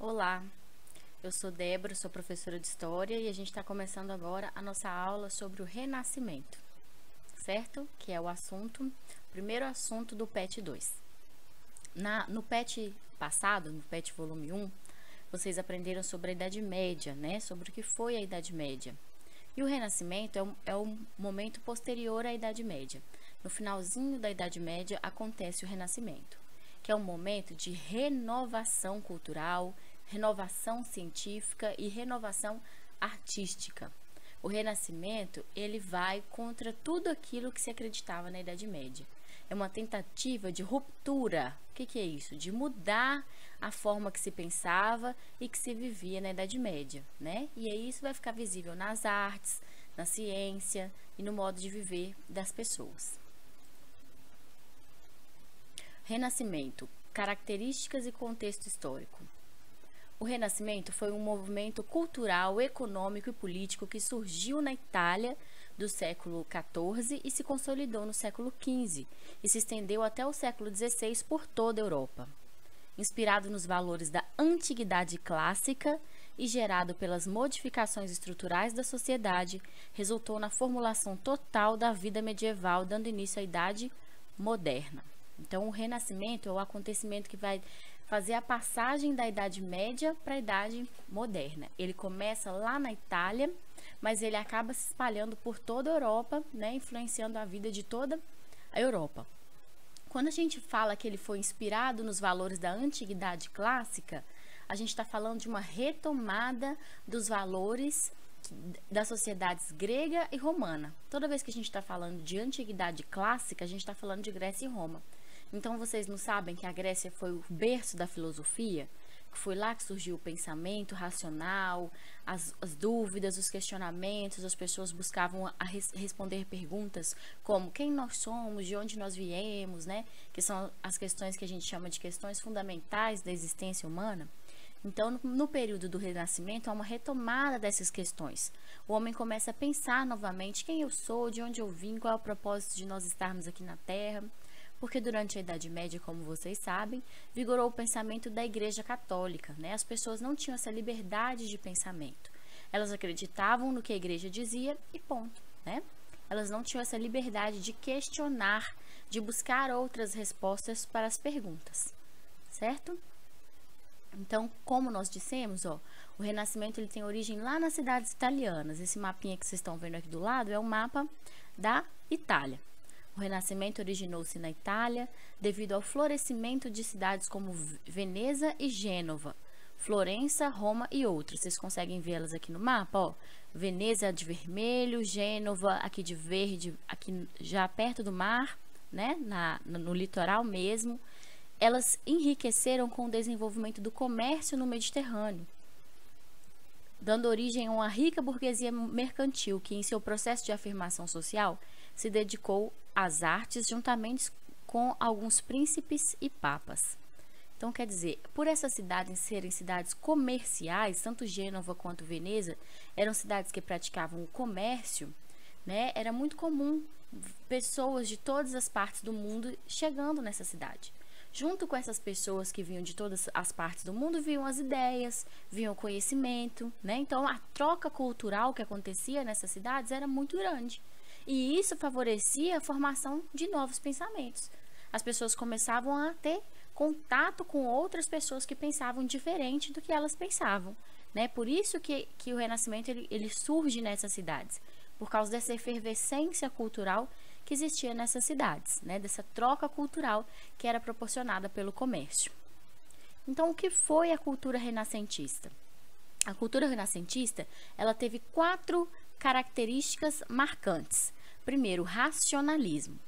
Olá, eu sou Débora, sou professora de História e a gente está começando agora a nossa aula sobre o Renascimento, certo? Que é o primeiro assunto do PET 2. No PET passado, no PET volume 1, vocês aprenderam sobre a Idade Média, né? Sobre o que foi a Idade Média. E o Renascimento é um momento posterior à Idade Média. No finalzinho da Idade Média acontece o Renascimento, que é um momento de renovação cultural, renovação científica e renovação artística. O Renascimento, ele vai contra tudo aquilo que se acreditava na Idade Média. É uma tentativa de ruptura. O que é isso? De mudar a forma que se pensava e que se vivia na Idade Média, né? E aí isso vai ficar visível nas artes, na ciência e no modo de viver das pessoas. Renascimento, características e contexto histórico. O Renascimento foi um movimento cultural, econômico e político que surgiu na Itália do século XIV e se consolidou no século XV e se estendeu até o século XVI por toda a Europa. Inspirado nos valores da antiguidade clássica e gerado pelas modificações estruturais da sociedade, resultou na formulação total da vida medieval, dando início à Idade Moderna. Então, o Renascimento é o acontecimento que vai fazer a passagem da Idade Média para a Idade Moderna. Ele começa lá na Itália, mas ele acaba se espalhando por toda a Europa, né, influenciando a vida de toda a Europa. Quando a gente fala que ele foi inspirado nos valores da antiguidade clássica, a gente está falando de uma retomada dos valores das sociedades grega e romana. Toda vez que a gente está falando de antiguidade clássica, a gente está falando de Grécia e Roma. Então, vocês não sabem que a Grécia foi o berço da filosofia? Que foi lá que surgiu o pensamento racional, as dúvidas, os questionamentos, as pessoas buscavam responder perguntas como quem nós somos, de onde nós viemos, né? Que são as questões que a gente chama de questões fundamentais da existência humana. Então, no período do Renascimento, há uma retomada dessas questões. O homem começa a pensar novamente quem eu sou, de onde eu vim, qual é o propósito de nós estarmos aqui na Terra. Porque durante a Idade Média, como vocês sabem, vigorou o pensamento da Igreja Católica, né? As pessoas não tinham essa liberdade de pensamento. Elas acreditavam no que a Igreja dizia e ponto, né? Elas não tinham essa liberdade de questionar, de buscar outras respostas para as perguntas, certo? Então, como nós dissemos, o Renascimento ele tem origem lá nas cidades italianas. Esse mapinha que vocês estão vendo aqui do lado é o mapa da Itália. O Renascimento originou-se na Itália devido ao florescimento de cidades como Veneza e Gênova, Florença, Roma e outras. Vocês conseguem vê-las aqui no mapa, ó. Veneza de vermelho, Gênova aqui de verde, aqui já perto do mar, né? No litoral mesmo. Elas enriqueceram com o desenvolvimento do comércio no Mediterrâneo, dando origem a uma rica burguesia mercantil que, em seu processo de afirmação social, se dedicou às artes juntamente com alguns príncipes e papas. Então, quer dizer, por essas cidades serem cidades comerciais, tanto Gênova quanto Veneza eram cidades que praticavam o comércio, né? Era muito comum pessoas de todas as partes do mundo chegando nessa cidade. Junto com essas pessoas que vinham de todas as partes do mundo, vinham as ideias, vinham o conhecimento, né? Então, a troca cultural que acontecia nessas cidades era muito grande. E isso favorecia a formação de novos pensamentos. As pessoas começavam a ter contato com outras pessoas que pensavam diferente do que elas pensavam, né? Por isso que o Renascimento ele surge nessas cidades, por causa dessa efervescência cultural que existia nessas cidades, né? Dessa troca cultural que era proporcionada pelo comércio. Então, o que foi a cultura renascentista? A cultura renascentista, ela teve 4 características marcantes. Primeiro, racionalismo.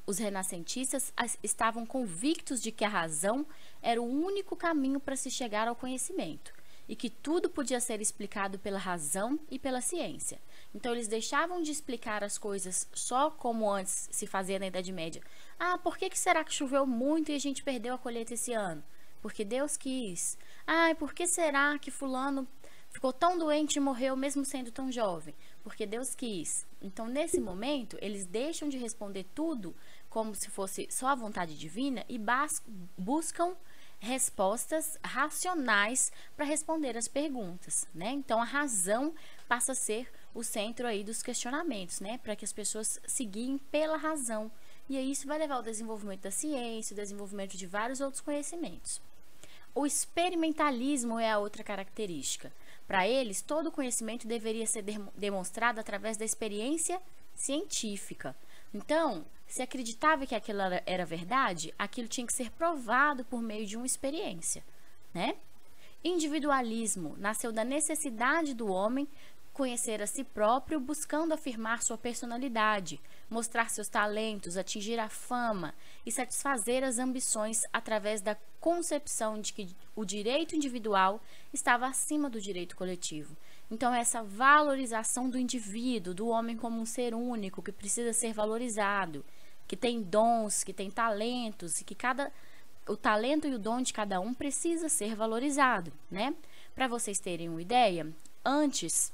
Os renascentistas estavam convictos de que a razão era o único caminho para se chegar ao conhecimento e que tudo podia ser explicado pela razão e pela ciência. Então, eles deixavam de explicar as coisas só como antes se fazia na Idade Média. Ah, por que será que choveu muito e a gente perdeu a colheita esse ano? Porque Deus quis. Ah, e por que será que fulano ficou tão doente e morreu mesmo sendo tão jovem? Porque Deus quis. Então, nesse momento, eles deixam de responder tudo como se fosse só a vontade divina e buscam respostas racionais para responder as perguntas, né? Então a razão passa a ser o centro aí dos questionamentos, né? Para que as pessoas se guiem pela razão. E aí isso vai levar ao desenvolvimento da ciência, o desenvolvimento de vários outros conhecimentos. O experimentalismo é a outra característica. Para eles, todo conhecimento deveria ser demonstrado através da experiência científica. Então, se acreditava que aquilo era verdade, aquilo tinha que ser provado por meio de uma experiência, né? Individualismo nasceu da necessidade do homem conhecer a si próprio, buscando afirmar sua personalidade, mostrar seus talentos, atingir a fama e satisfazer as ambições através da concepção de que o direito individual estava acima do direito coletivo. Então, essa valorização do indivíduo, do homem como um ser único, que precisa ser valorizado, que tem dons, que tem talentos, e que o talento e o dom de cada um precisa ser valorizado, né? Para vocês terem uma ideia, antes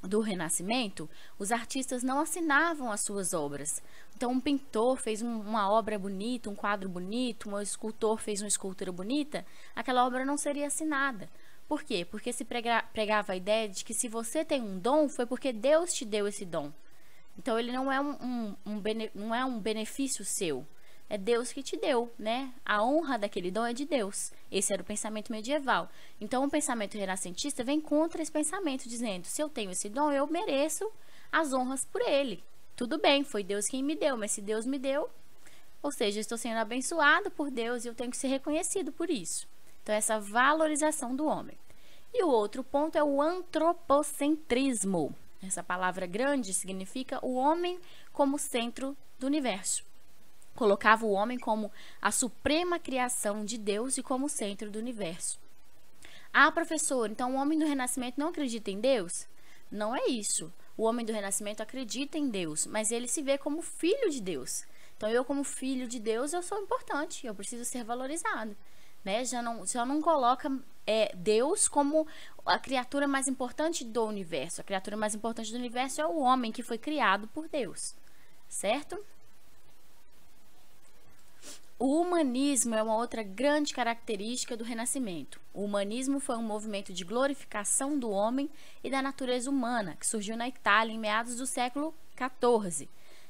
do Renascimento, os artistas não assinavam as suas obras. Então, um pintor fez uma obra bonita, um quadro bonito, um escultor fez uma escultura bonita, aquela obra não seria assinada. Por quê? Porque se pregava a ideia de que se você tem um dom, foi porque Deus te deu esse dom. Então, ele não é não é um benefício seu. É Deus que te deu, né? A honra daquele dom é de Deus. Esse era o pensamento medieval. Então, o pensamento renascentista vem contra esse pensamento, dizendo: se eu tenho esse dom, eu mereço as honras por ele. Tudo bem, foi Deus quem me deu, mas se Deus me deu, ou seja, eu estou sendo abençoado por Deus e eu tenho que ser reconhecido por isso. Então, essa valorização do homem. E o outro ponto é o antropocentrismo. Essa palavra grande significa o homem como centro do universo. Colocava o homem como a suprema criação de Deus e como centro do universo. Ah, professor, então o homem do Renascimento não acredita em Deus? Não é isso. O homem do Renascimento acredita em Deus, mas ele se vê como filho de Deus. Então, eu como filho de Deus, eu sou importante, eu preciso ser valorizado, né? Já não coloca Deus como a criatura mais importante do universo. A criatura mais importante do universo é o homem que foi criado por Deus, certo? O humanismo é uma outra grande característica do Renascimento. O humanismo foi um movimento de glorificação do homem e da natureza humana, que surgiu na Itália em meados do século XIV.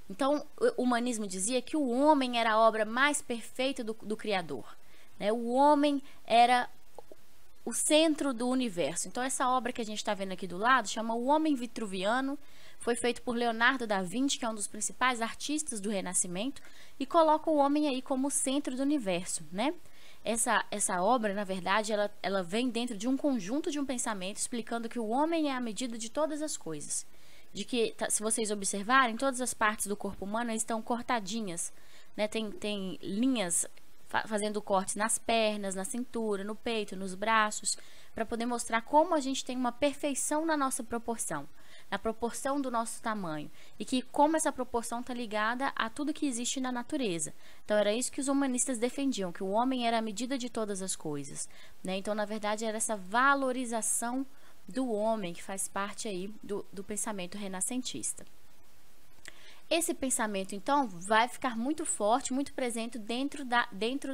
Então, o humanismo dizia que o homem era a obra mais perfeita do Criador, né? O homem era o centro do universo. Então, essa obra que a gente está vendo aqui do lado chama O Homem Vitruviano. Foi feito por Leonardo da Vinci, que é um dos principais artistas do Renascimento, e coloca o homem aí como o centro do universo, né? Essa obra, na verdade, ela vem dentro de um conjunto de um pensamento explicando que o homem é a medida de todas as coisas. De que, se vocês observarem, todas as partes do corpo humano estão cortadinhas, né? Tem linhas fazendo cortes nas pernas, na cintura, no peito, nos braços, para poder mostrar como a gente tem uma perfeição na nossa proporção, na proporção do nosso tamanho, e que como essa proporção está ligada a tudo que existe na natureza. Então, era isso que os humanistas defendiam, que o homem era a medida de todas as coisas, né? Então, na verdade, era essa valorização do homem que faz parte aí do pensamento renascentista. Esse pensamento, então, vai ficar muito forte, muito presente dentro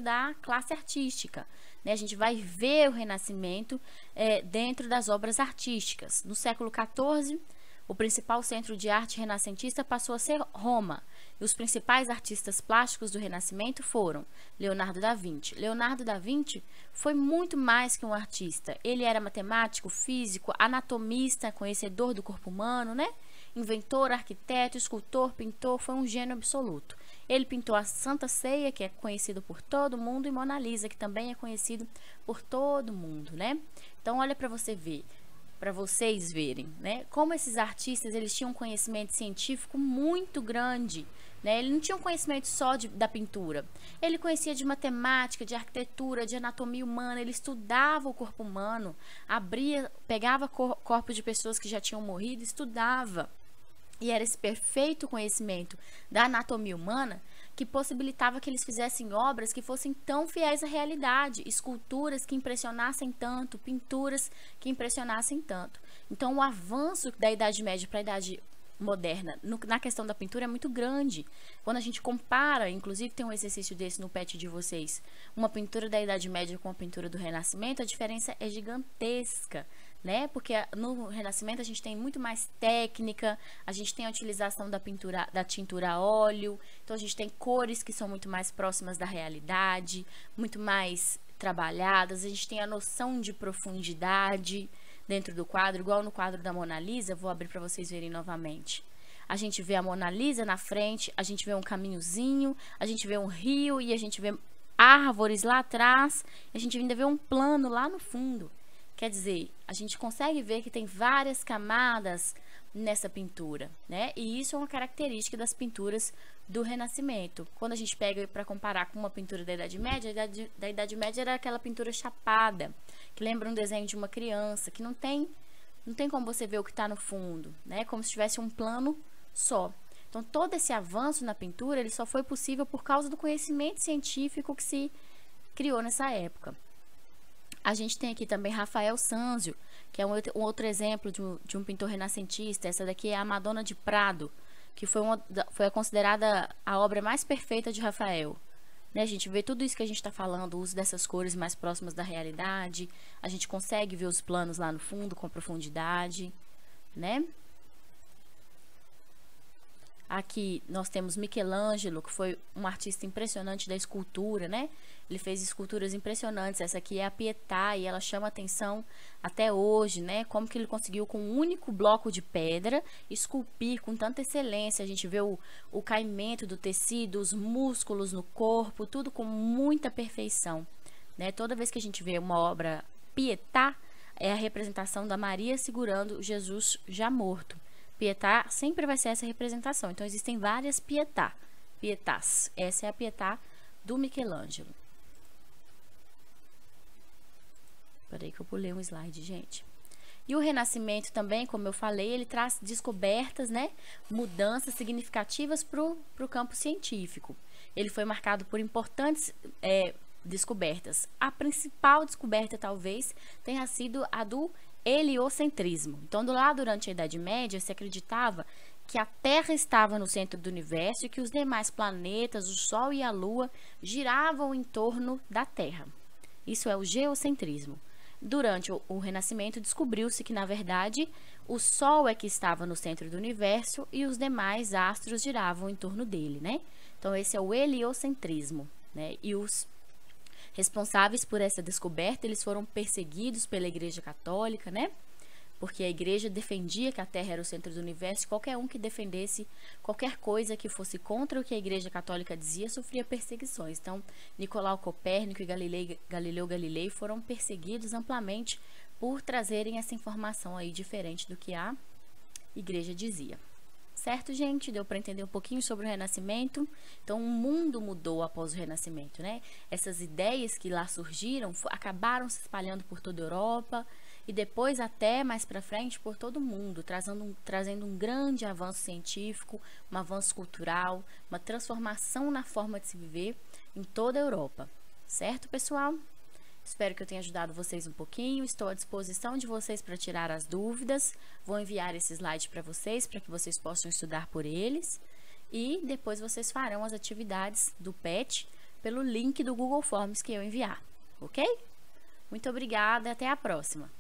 da classe artística, né? A gente vai ver o Renascimento dentro das obras artísticas. No século XIV, o principal centro de arte renascentista passou a ser Roma. E os principais artistas plásticos do Renascimento foram Leonardo da Vinci. Leonardo da Vinci foi muito mais que um artista. Ele era matemático, físico, anatomista, conhecedor do corpo humano, né? Inventor, arquiteto, escultor, pintor, foi um gênio absoluto. Ele pintou a Santa Ceia, que é conhecido por todo mundo, e Mona Lisa, que também é conhecido por todo mundo, né? Então, olha para você ver, para vocês verem, né? Como esses artistas, eles tinham um conhecimento científico muito grande, né? Ele não tinha um conhecimento só da pintura. Ele conhecia de matemática, de arquitetura, de anatomia humana. Ele estudava o corpo humano, pegava corpos de pessoas que já tinham morrido, estudava. E era esse perfeito conhecimento da anatomia humana que possibilitava que eles fizessem obras que fossem tão fiéis à realidade, esculturas que impressionassem tanto, pinturas que impressionassem tanto. Então, o avanço da Idade Média para a Idade moderna na questão da pintura é muito grande. Quando a gente compara, inclusive tem um exercício desse no PET de vocês, uma pintura da Idade Média com a pintura do Renascimento, a diferença é gigantesca, né? Porque no Renascimento a gente tem muito mais técnica, a gente tem a utilização da pintura, da tintura a óleo, então a gente tem cores que são muito mais próximas da realidade, muito mais trabalhadas, a gente tem a noção de profundidade dentro do quadro, igual no quadro da Mona Lisa, vou abrir para vocês verem novamente. A gente vê a Mona Lisa na frente, a gente vê um caminhozinho, a gente vê um rio e a gente vê árvores lá atrás, e a gente ainda vê um plano lá no fundo. Quer dizer, a gente consegue ver que tem várias camadas nessa pintura, né? E isso é uma característica das pinturas do Renascimento. Quando a gente pega para comparar com uma pintura da Idade Média, da Idade Média era aquela pintura chapada, que lembra um desenho de uma criança, que não tem como você ver o que está no fundo, né? Como se tivesse um plano só. Então, todo esse avanço na pintura, ele só foi possível por causa do conhecimento científico que se criou nessa época. A gente tem aqui também Rafael Sanzio, que é um outro exemplo de um pintor renascentista. Essa daqui é a Madonna de Prado, que foi considerada a obra mais perfeita de Rafael. Né, a gente vê tudo isso que a gente está falando, o uso dessas cores mais próximas da realidade, a gente consegue ver os planos lá no fundo com profundidade, né? Aqui nós temos Michelangelo, que foi um artista impressionante da escultura, né? Ele fez esculturas impressionantes. Essa aqui é a Pietà e ela chama atenção até hoje, né? Como que ele conseguiu com um único bloco de pedra esculpir com tanta excelência. A gente vê o caimento do tecido, os músculos no corpo, tudo com muita perfeição, né? Toda vez que a gente vê uma obra Pietà, é a representação da Maria segurando Jesus já morto. Pietà sempre vai ser essa representação. Então, existem várias Pietás. Essa é a Pietà do Michelangelo. Peraí que eu pulei um slide, gente. E o Renascimento também, como eu falei, ele traz descobertas, né? Mudanças significativas para o campo científico. Ele foi marcado por importantes descobertas. A principal descoberta, talvez, tenha sido a do heliocentrismo. Então, lá durante a Idade Média, se acreditava que a Terra estava no centro do universo e que os demais planetas, o Sol e a Lua, giravam em torno da Terra. Isso é o geocentrismo. Durante o Renascimento, descobriu-se que, na verdade, o Sol é que estava no centro do universo e os demais astros giravam em torno dele, né? Então, esse é o heliocentrismo, né? E os responsáveis por essa descoberta, eles foram perseguidos pela Igreja Católica, né? Porque a Igreja defendia que a Terra era o centro do universo, e qualquer um que defendesse qualquer coisa que fosse contra o que a Igreja Católica dizia, sofria perseguições. Então, Nicolau Copérnico e Galileu Galilei foram perseguidos amplamente por trazerem essa informação aí diferente do que a Igreja dizia. Certo, gente? Deu para entender um pouquinho sobre o Renascimento? Então, o mundo mudou após o Renascimento, né? Essas ideias que lá surgiram acabaram se espalhando por toda a Europa e depois até mais para frente por todo o mundo, trazendo um grande avanço científico, um avanço cultural, uma transformação na forma de se viver em toda a Europa. Certo, pessoal? Espero que eu tenha ajudado vocês um pouquinho. Estou à disposição de vocês para tirar as dúvidas. Vou enviar esse slide para vocês que vocês possam estudar por eles. E depois vocês farão as atividades do PET pelo link do Google Forms que eu enviar. Ok? Muito obrigada e até a próxima.